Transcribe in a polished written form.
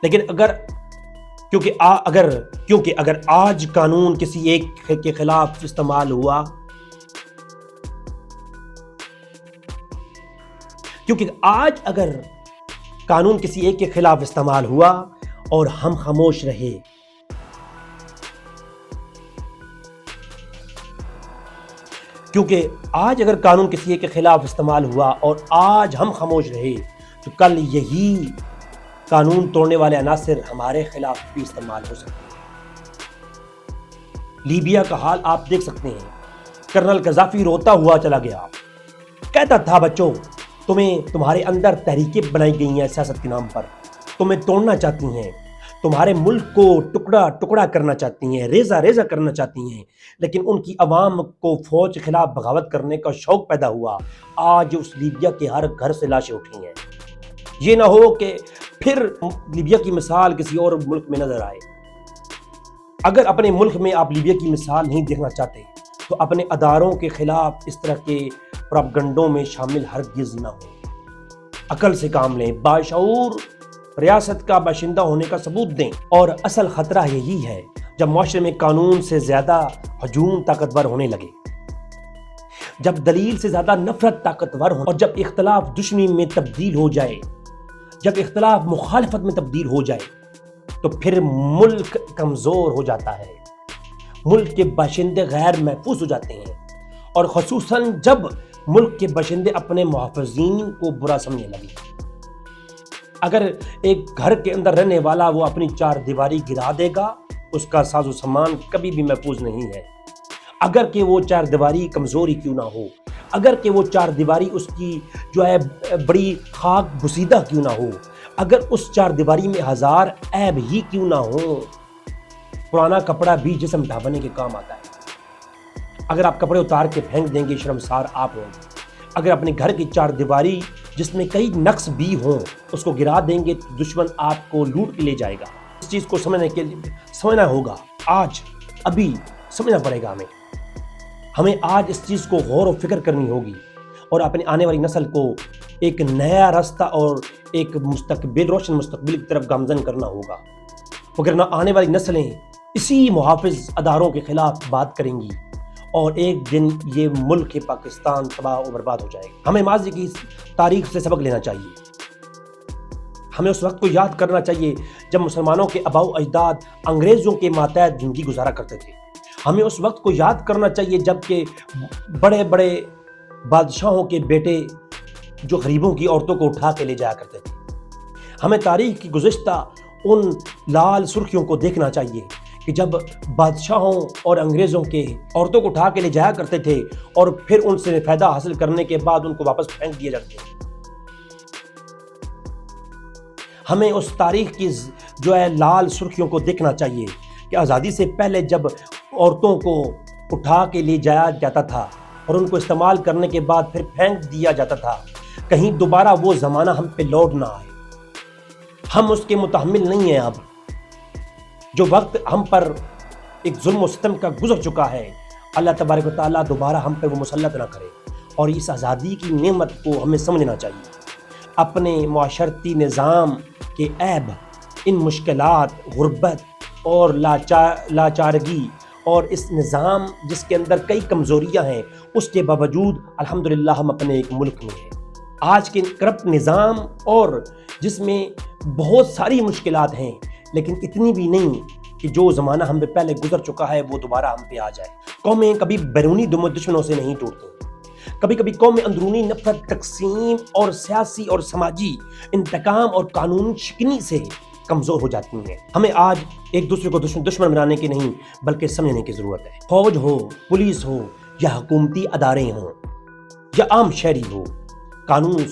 لیکن کیونکہ اگر آج قانون کسی ایک کے خلاف استعمال ہوا، اور ہم خاموش رہے، تو کل یہی قانون توڑنے والے عناصر ہمارے خلاف بھی استعمال ہو سکتے ہیں۔ لیبیا کا حال آپ دیکھ سکتے ہیں۔ کرنل قذافی روتا ہوا چلا گیا، کہتا تھا بچوں تمہارے اندر تحریکیں بنائی گئی ہیں سیاست کے نام پر، تمہیں توڑنا چاہتی ہیں، تمہارے ملک کو ٹکڑا ٹکڑا کرنا چاہتی ہیں، ریزہ ریزہ کرنا چاہتی ہیں، لیکن ان کی عوام کو فوج کے خلاف بغاوت کرنے کا شوق پیدا ہوا۔ آج اس لیبیا کے ہر گھر سے لاشیں اٹھی ہیں۔ یہ نہ ہو کہ پھر لیبیا کی مثال کسی اور ملک میں نظر آئے۔ اگر اپنے ملک میں آپ لیبیا کی مثال نہیں دیکھنا چاہتے تو اپنے اداروں کے خلاف اس طرح کے پروپیگنڈوں میں شامل ہرگز نہ ہو۔ عقل سے کام لیں، باشعور ریاست کا باشندہ ہونے کا ثبوت دیں۔ اور اصل خطرہ یہی ہے جب معاشرے میں قانون سے زیادہ ہجوم طاقتور ہونے لگے، جب دلیل سے زیادہ نفرت طاقتور ہو، اور جب اختلاف دشمنی میں تبدیل ہو جائے، جب اختلاف مخالفت میں تبدیل ہو جائے، تو پھر ملک کمزور ہو جاتا ہے، ملک کے باشندے غیر محفوظ ہو جاتے ہیں، اور خصوصاً جب ملک کے باشندے اپنے محافظین کو برا سمجھنے لگے۔ اگر ایک گھر کے اندر رہنے والا وہ اپنی چار دیواری گرا دے گا، اس کا ساز و سامان کبھی بھی محفوظ نہیں ہے، اگر کہ وہ چار دیواری کمزوری کیوں نہ ہو، اگر کہ وہ چار دیواری اس کی بڑی خاک بسیدہ کیوں نہ ہو، اگر اس چار دیواری میں ہزار عیب ہی کیوں نہ ہو۔ پرانا کپڑا بھی جسم ڈھانپنے کے کام آتا ہے۔ اگر آپ کپڑے اتار کے پھینک دیں گے، شرمسار آپ ہوں گے۔ اگر اپنے گھر کی چار دیواری جس میں کئی نقص بھی ہوں اس کو گرا دیں گے تو دشمن آپ کو لوٹ کے لے جائے گا۔ اس چیز کو سمجھنا ہوگا، ابھی سمجھنا پڑے گا ہمیں آج اس چیز کو غور و فکر کرنی ہوگی، اور اپنے آنے والی نسل کو ایک نیا راستہ اور ایک روشن مستقبل کی طرف گامزن کرنا ہوگا، وگرنہ آنے والی نسلیں اسی محافظ اداروں کے خلاف بات کریں گی، اور ایک دن یہ ملک پاکستان تباہ و برباد ہو جائے گا۔ ہمیں ماضی کی تاریخ سے سبق لینا چاہیے۔ ہمیں اس وقت کو یاد کرنا چاہیے جب مسلمانوں کے آباء و اجداد انگریزوں کے ماتحت زندگی گزارا کرتے تھے۔ ہمیں اس وقت کو یاد کرنا چاہیے جب کہ بڑے بڑے بادشاہوں کے بیٹے جو غریبوں کی عورتوں کو اٹھا کے لے جایا کرتے تھے۔ ہمیں تاریخ کی گزشتہ ان لال سرخیوں کو دیکھنا چاہیے کہ جب بادشاہوں اور انگریزوں کے عورتوں کو اٹھا کے لے جایا کرتے تھے اور پھر ان سے فائدہ حاصل کرنے کے بعد ان کو واپس پھینک دیے جاتے تھے۔ ہمیں اس تاریخ کی لال سرخیوں کو دیکھنا چاہیے کہ آزادی سے پہلے جب عورتوں کو اٹھا کے لے جایا جاتا تھا اور ان کو استعمال کرنے کے بعد پھر پھینک دیا جاتا تھا، کہیں دوبارہ وہ زمانہ ہم پہ لوٹ نہ آئے۔ ہم اس کے متحمل نہیں ہیں۔ اب جو وقت ہم پر ایک ظلم و ستم کا گزر چکا ہے، اللہ تبارک و تعالیٰ دوبارہ ہم پہ وہ مسلط نہ کرے، اور اس آزادی کی نعمت کو ہمیں سمجھنا چاہیے۔ اپنے معاشرتی نظام کے عیب، ان مشکلات، غربت اور لاچارگی اور اس نظام جس کے اندر کئی کمزوریاں ہیں، اس کے باوجود الحمدللہ ہم اپنے ایک ملک میں ہیں۔ آج کے کرپٹ نظام اور جس میں بہت ساری مشکلات ہیں، لیکن اتنی بھی نہیں کہ جو زمانہ ہم پہ پہلے گزر چکا ہے وہ دوبارہ ہم پہ آ جائے۔ قومیں کبھی بیرونی دشمنوں سے نہیں ٹوٹتی، کبھی کبھی قومیں اندرونی نفرت، تقسیم اور سیاسی اور سماجی انتقام اور قانون شکنی سے کمزور ہو جاتی ہیں۔ ہمیں آج ایک دوسرے کو دشمن بنانے کی نہیں بلکہ سمجھنے کی ضرورت ہے۔ فوج ہو، پولیس ہو، یا حکومتی ادارے ہوں، یا عام شہری ہو، قانون سب